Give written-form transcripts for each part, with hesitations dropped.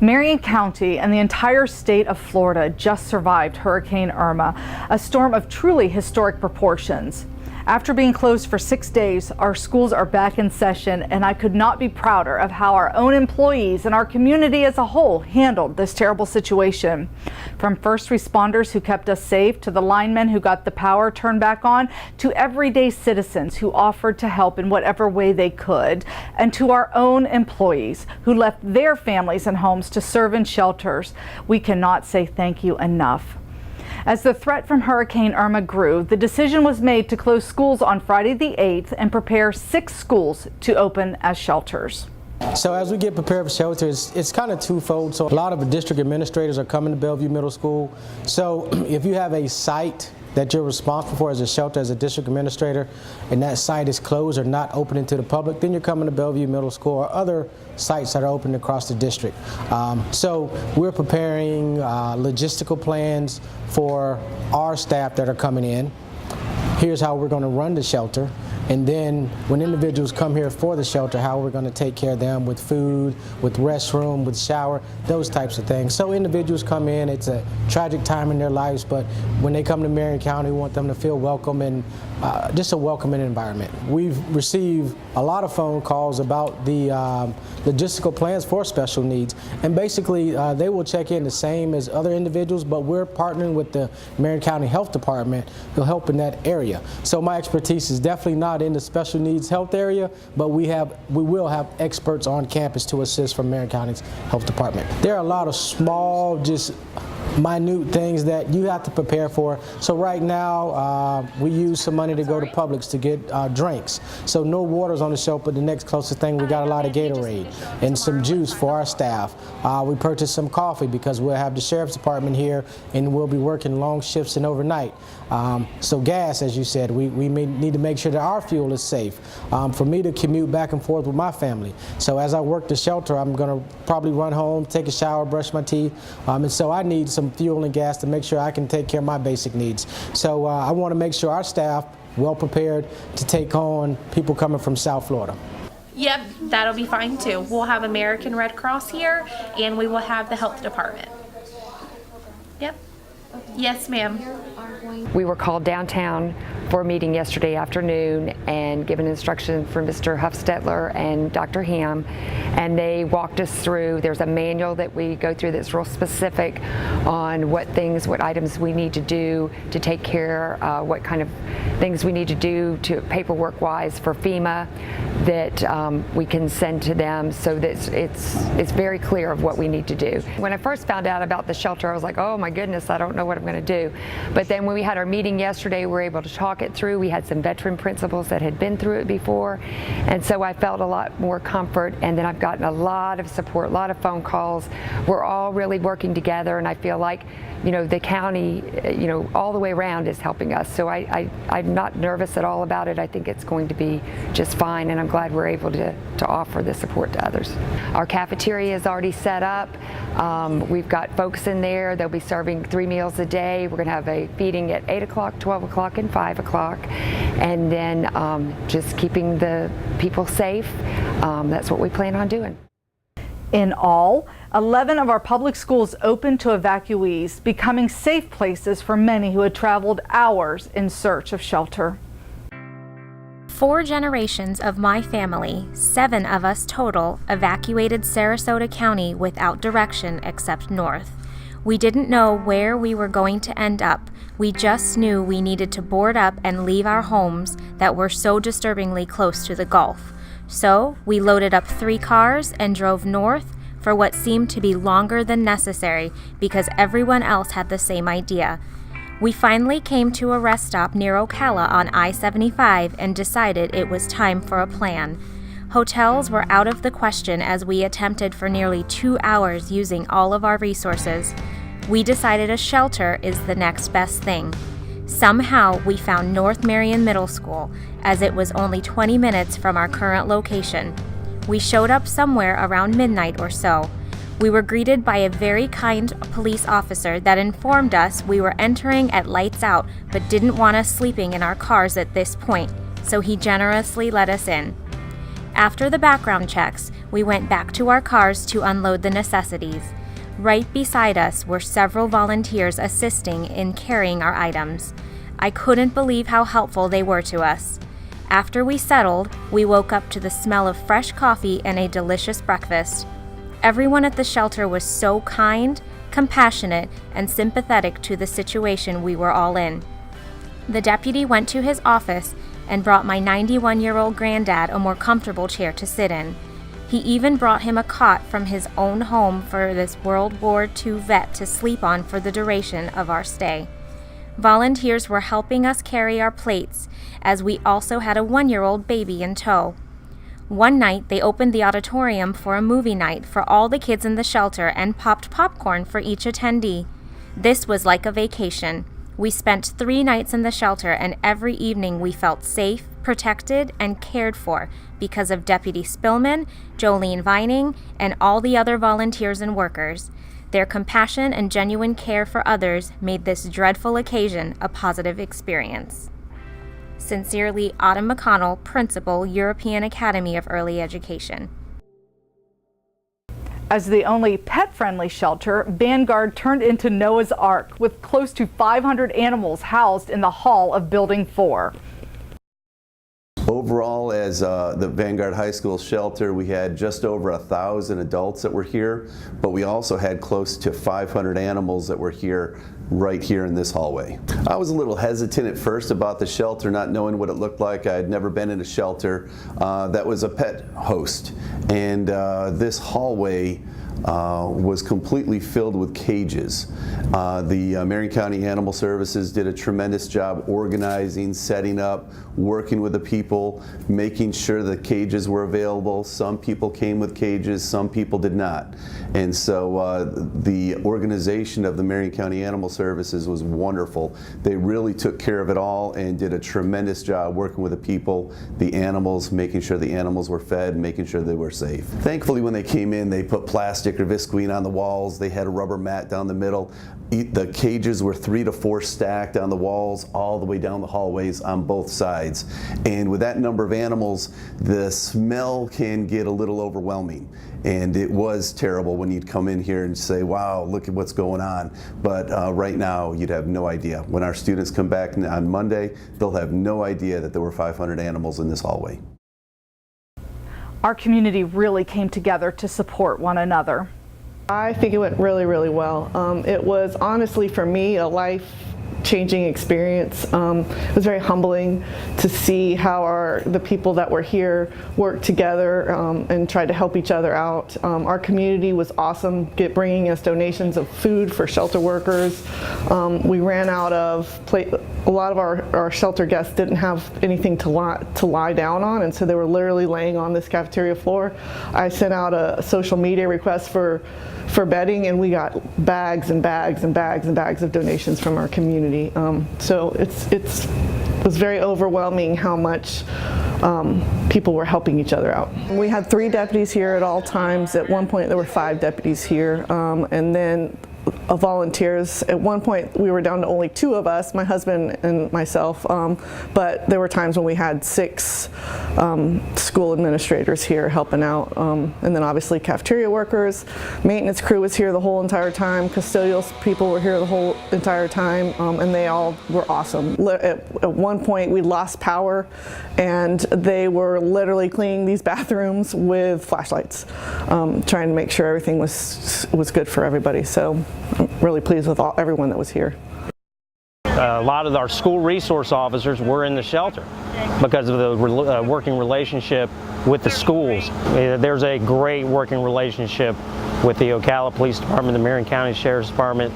Marion County and the entire state of Florida just survived Hurricane Irma, a storm of truly historic proportions. After being closed for 6 days, our schools are back in session, and I could not be prouder of how our own employees and our community as a whole handled this terrible situation. From first responders who kept us safe, to the linemen who got the power turned back on, to everyday citizens who offered to help in whatever way they could, and to our own employees who left their families and homes to serve in shelters, we cannot say thank you enough. As the threat from Hurricane Irma grew, the decision was made to close schools on Friday the 8th and prepare 6 schools to open as shelters. So as we get prepared for shelters, it's kind of twofold. So a lot of the district administrators are coming to Bellevue Middle School. So if you have a site that you're responsible for as a shelter, as a district administrator, and that site is closed or not opening to the public, then you're coming to Bellevue Middle School or other sites that are open across the district. So we're preparing logistical plans for our staff that are coming in. Here's how we're going to run the shelter. And then when individuals come here for the shelter, how we're going to take care of them with food, with restroom, with shower, those types of things. So individuals come in, it's a tragic time in their lives, but when they come to Marion County, we want them to feel welcome and just a welcoming environment. We've received a lot of phone calls about the logistical plans for special needs, and basically they will check in the same as other individuals, but we're partnering with the Marion County Health Department to help in that area. So my expertise is definitely not in the special needs health area, but we will have experts on campus to assist from Marion County's Health Department. There are a lot of small, just minute things that you have to prepare for. So right now we use some money to go to Publix to get drinks. So no water's on the shelf, but the next closest thing, we got a lot of Gatorade and some juice for our staff. We purchased some coffee because we'll have the sheriff's department here and we'll be working long shifts and overnight. So gas, as you said, we may need to make sure that our fuel is safe. For me to commute back and forth with my family. So as I work the shelter, I'm going to probably run home, take a shower, brush my teeth, and so I need some fuel and gas to make sure I can take care of my basic needs. So I want to make sure our staff well prepared to take on people coming from South Florida. Yep, that'll be fine too. We'll have American Red Cross here, and we will have the health department. Yep. Yes, ma'am. We were called downtown for a meeting yesterday afternoon and given instruction from Mr. Huffstetler and Dr. Ham, and they walked us through. There's a manual that we go through that's real specific on what items we need to do to take care, what kind of things we need to do to paperwork-wise for FEMA that we can send to them, so that it's very clear of what we need to do. When I first found out about the shelter, I was like, oh my goodness, I don't know what I'm going to do. But then when we had our meeting yesterday, we were able to talk it through. We had some veteran principals that had been through it before, and so I felt a lot more comfort. And then I've gotten a lot of support, a lot of phone calls. We're all really working together, and I feel like, you know, the county, you know, all the way around is helping us. So I'm not nervous at all about it. I think it's going to be just fine, and I'm glad we're able to offer the support to others. Our cafeteria is already set up. We've got folks in there. They'll be serving 3 meals a day. We're going to have a feeding at 8 o'clock, 12 o'clock, and 5 o'clock. And then just keeping the people safe. That's what we plan on doing. In all, 11 of our public schools opened to evacuees, becoming safe places for many who had traveled hours in search of shelter. 4 generations of my family, 7 of us total, evacuated Sarasota County without direction except north. We didn't know where we were going to end up. We just knew we needed to board up and leave our homes that were so disturbingly close to the Gulf. So we loaded up 3 cars and drove north for what seemed to be longer than necessary because everyone else had the same idea. We finally came to a rest stop near Ocala on I-75 and decided it was time for a plan. Hotels were out of the question as we attempted for nearly 2 hours using all of our resources. We decided a shelter is the next best thing. Somehow we found North Marion Middle School, as it was only 20 minutes from our current location. We showed up somewhere around midnight or so. We were greeted by a very kind police officer that informed us we were entering at lights out but didn't want us sleeping in our cars at this point, so he generously let us in. After the background checks, we went back to our cars to unload the necessities. Right beside us were several volunteers assisting in carrying our items. I couldn't believe how helpful they were to us. After we settled, we woke up to the smell of fresh coffee and a delicious breakfast. Everyone at the shelter was so kind, compassionate, and sympathetic to the situation we were all in. The deputy went to his office and brought my 91-year-old granddad a more comfortable chair to sit in. He even brought him a cot from his own home for this World War II vet to sleep on for the duration of our stay. Volunteers were helping us carry our plates, as we also had a 1-year-old baby in tow. One night, they opened the auditorium for a movie night for all the kids in the shelter and popped popcorn for each attendee. This was like a vacation. We spent 3 nights in the shelter, and every evening we felt safe, protected, and cared for because of Deputy Spillman, Jolene Vining, and all the other volunteers and workers. Their compassion and genuine care for others made this dreadful occasion a positive experience. Sincerely, Autumn McConnell, Principal, European Academy of Early Education. As the only pet-friendly shelter, Vanguard turned into Noah's Ark with close to 500 animals housed in the hall of Building 4. Overall, as the Vanguard High School shelter, we had just over 1,000 adults that were here, but we also had close to 500 animals that were here right here in this hallway. I was a little hesitant at first about the shelter, not knowing what it looked like. I had never been in a shelter that was a pet host, and this hallway was completely filled with cages. The Marion County Animal Services did a tremendous job organizing, setting up, working with the people, making sure the cages were available. Some people came with cages, some people did not. And so the organization of the Marion County Animal Services was wonderful. They really took care of it all and did a tremendous job working with the people, the animals, making sure the animals were fed, making sure they were safe. Thankfully, when they came in, they put plastic or visqueen on the walls. They had a rubber mat down the middle. The cages were 3 to 4 stacked on the walls all the way down the hallways on both sides. And with that number of animals, the smell can get a little overwhelming. And it was terrible when you'd come in here and say, wow, look at what's going on. But right now, you'd have no idea. When our students come back on Monday, they'll have no idea that there were 500 animals in this hallway. Our community really came together to support one another. I think it went really, really well. It was honestly, for me, a life-changing experience. It was very humbling to see how the people that were here worked together and tried to help each other out. Our community was awesome, bringing us donations of food for shelter workers. We ran out of a lot of our shelter guests didn't have anything to lie down on, and so they were literally laying on this cafeteria floor. I sent out a social media request for bedding, and we got bags and bags and bags and bags of donations from our community. So it was very overwhelming how much people were helping each other out. We had 3 deputies here at all times. At one point there were 5 deputies here, and then volunteers. At one point we were down to only 2 of us, my husband and myself, but there were times when we had 6 school administrators here helping out, and then obviously cafeteria workers, maintenance crew was here the whole entire time, custodial people were here the whole entire time, and they all were awesome. At one point we lost power and they were literally cleaning these bathrooms with flashlights, trying to make sure everything was good for everybody. So I'm really pleased with everyone that was here. A lot of our school resource officers were in the shelter because of the working relationship with the schools. There's a great working relationship with the Ocala Police Department, the Marion County Sheriff's Department,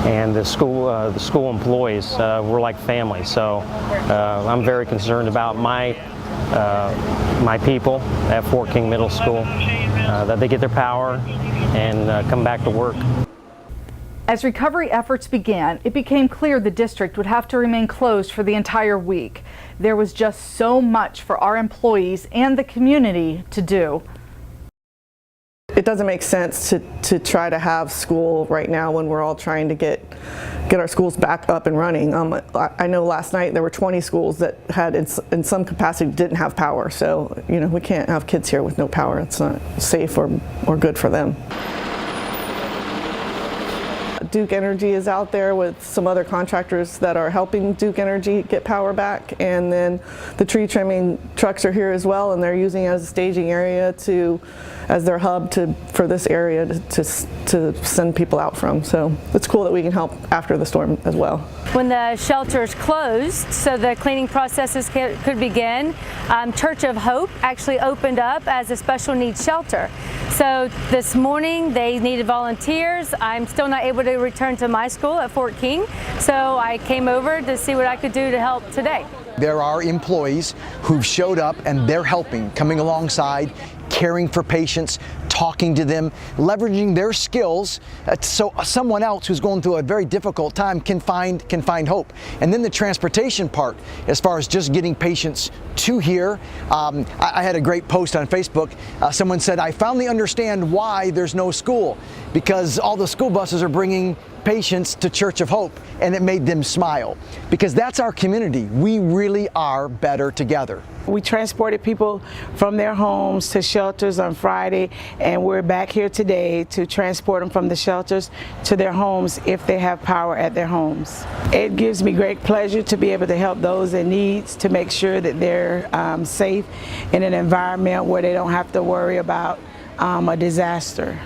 and the school employees. We're like family. So I'm very concerned about my people at Fort King Middle School, that they get their power and come back to work. As recovery efforts began, it became clear the district would have to remain closed for the entire week. There was just so much for our employees and the community to do. it doesn't make sense to try to have school right now when we're all trying to get our schools back up and running. I know last night there were 20 schools that had in some capacity didn't have power, so we can't have kids here with no power. It's not safe or good for them. Duke Energy is out there with some other contractors that are helping Duke Energy get power back, and then the tree trimming trucks are here as well, and they're using it as a staging area as their hub for this area to send people out from. So it's cool that we can help after the storm as well. When the shelters closed, so the cleaning processes could begin, Church of Hope actually opened up as a special needs shelter. So this morning they needed volunteers. I'm still not able to return to my school at Fort King, so I came over to see what I could do to help today. There are employees who've showed up and they're helping, coming alongside, caring for patients, talking to them, leveraging their skills so someone else who's going through a very difficult time can find hope. And then the transportation part, as far as just getting patients to here. I had a great post on Facebook. Someone said, I finally understand why there's no school, because all the school buses are bringing patients to Church of Hope, and it made them smile, because that's our community. We really are better together. We transported people from their homes to shelters on Friday, and we're back here today to transport them from the shelters to their homes if they have power at their homes. It gives me great pleasure to be able to help those in need, to make sure that they're safe in an environment where they don't have to worry about a disaster.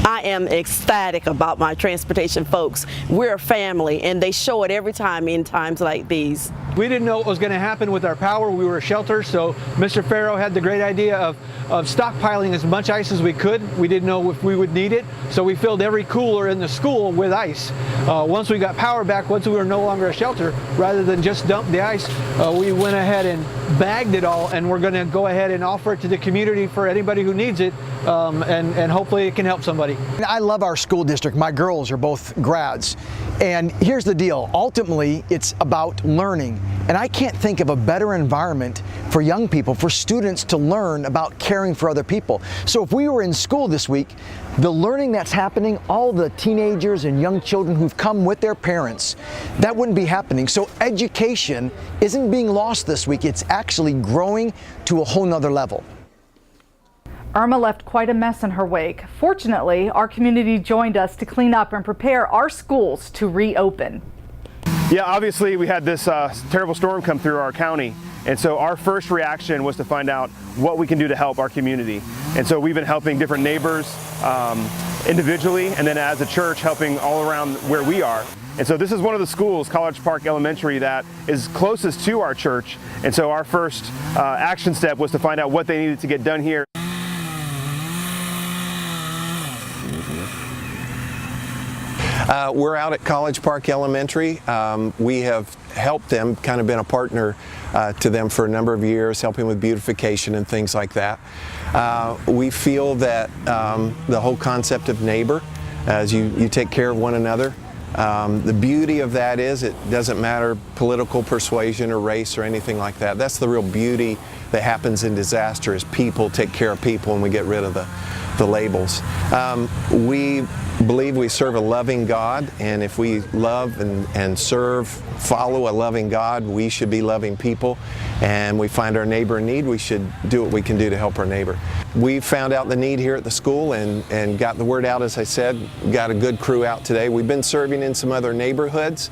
I am ecstatic about my transportation folks. We're a family, and they show it every time in times like these. We didn't know what was going to happen with our power. We were a shelter, so Mr. Farrow had the great idea of stockpiling as much ice as we could. We didn't know if we would need it, so we filled every cooler in the school with ice. Once we got power back, once we were no longer a shelter, rather than just dump the ice, we went ahead and bagged it all, and we're going to go ahead and offer it to the community for anybody who needs it, and hopefully it can help somebody. I love our school district. My girls are both grads, and here's the deal. Ultimately, it's about learning, and I can't think of a better environment for young people, for students to learn about caring for other people. So if we were in school this week, the learning that's happening, all the teenagers and young children who've come with their parents, that wouldn't be happening. So education isn't being lost this week. It's actually growing to a whole nother level. Irma left quite a mess in her wake. Fortunately, our community joined us to clean up and prepare our schools to reopen. Yeah, obviously we had this terrible storm come through our county, and so our first reaction was to find out what we can do to help our community. And so we've been helping different neighbors individually, and then as a church helping all around where we are. And so this is one of the schools, College Park Elementary, that is closest to our church. And so our first action step was to find out what they needed to get done here. We're out at College Park Elementary. We have helped them, kind of been a partner to them for a number of years, helping with beautification and things like that. We feel that the whole concept of neighbor, as you take care of one another, the beauty of that is it doesn't matter political persuasion or race or anything like that. That's the real beauty that happens in disaster, is people take care of people and we get rid of the labels. We believe we serve a loving God, and if we love and follow a loving God, we should be loving people, and we find our neighbor in need, we should do what we can do to help our neighbor. We found out the need here at the school and got the word out, as I said. Got a good crew out today. We've been serving in some other neighborhoods.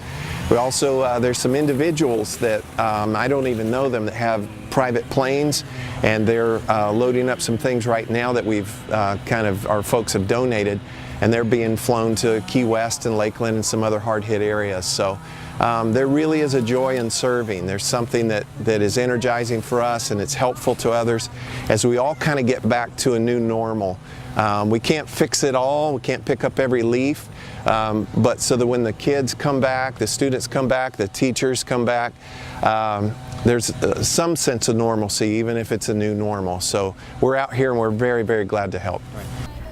We also, there's some individuals that I don't even know them that have private planes, and they're loading up some things right now that we've our folks have donated, and they're being flown to Key West and Lakeland and some other hard-hit areas. So there really is a joy in serving. There's something that is energizing for us, and it's helpful to others as we all kind of get back to a new normal. We can't fix it all, we can't pick up every leaf, but so that when the kids come back, the students come back, the teachers come back, there's some sense of normalcy, even if it's a new normal. So we're out here and we're very, very glad to help.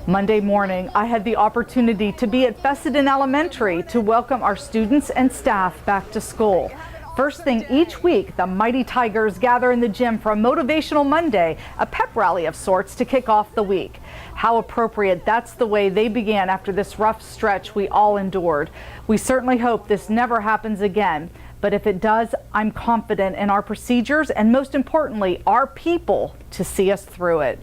Monday morning, I had the opportunity to be at Fessenden Elementary to welcome our students and staff back to school. First thing each week, the Mighty Tigers gather in the gym for a motivational Monday, a pep rally of sorts to kick off the week. How appropriate that's the way they began after this rough stretch we all endured. We certainly hope this never happens again, but if it does, I'm confident in our procedures and most importantly, our people to see us through it.